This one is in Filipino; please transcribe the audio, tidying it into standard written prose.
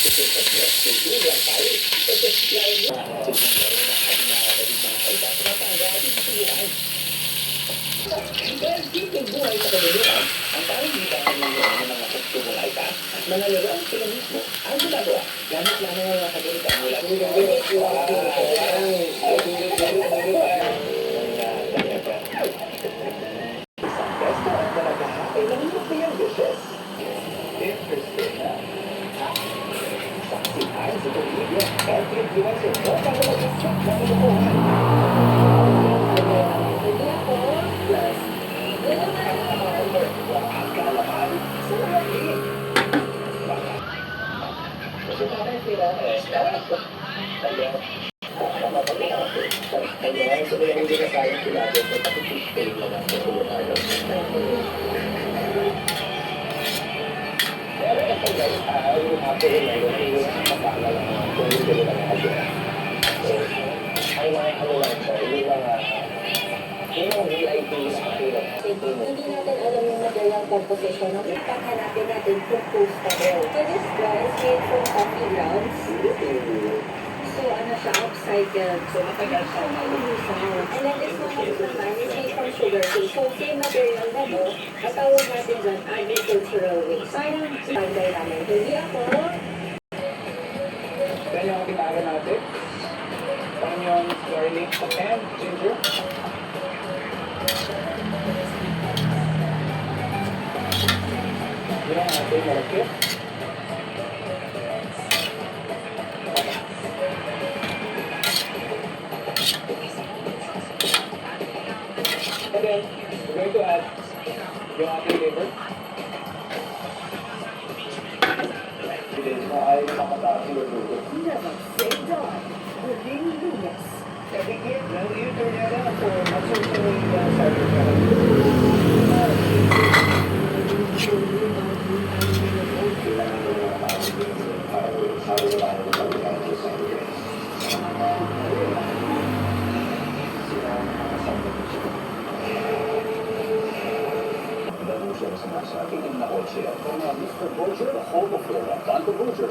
Dahil simpleng buhay sa kabuluhan, ang parang kita ng mga kutsumong ay ka at mga laruan sila mismo ang ginagawa. Gamit lang ang mga kagamitan mula sa isang restaurant na naghahakay ng European dishes. Interesting na. Saksihan sa video at influencer mo para mag-check ng lulukuhan. Plus, ang kalaman sa mga tingin. Kasi parang sila, kaya, kaya ito na yung hindi na kayang sila doon sa pag-i-stay na lang sa tulungan. Pero ito guys, yung happy na yung makakala lang kung hindi nila nakasya. So, ang mga ano lang siya, yung VIP na katulad. Hindi natin alam yung material composition. Hanapin natin kung toastable. So this guy is made from coffee grounds. So ano siya, upcycled. So matagal siya malusaw. And then this one naman is made from sugar cane. So same material na mo, matawag natin dyan agricultural waste. Parang panday namin. Hindi ako. Then yung kitara natin. Parang yung garlic and ginger. Yung ating malaki. And then, we're going to add yung ating liver. Ay makataas yung liver. Say Dawn, Huling Lunes. Kadikit, nang-ito niya na po, masusunod na sa liver. Sumasabi ng na kotse at Mr. Butcher, the home of Flora, Banto Butcher,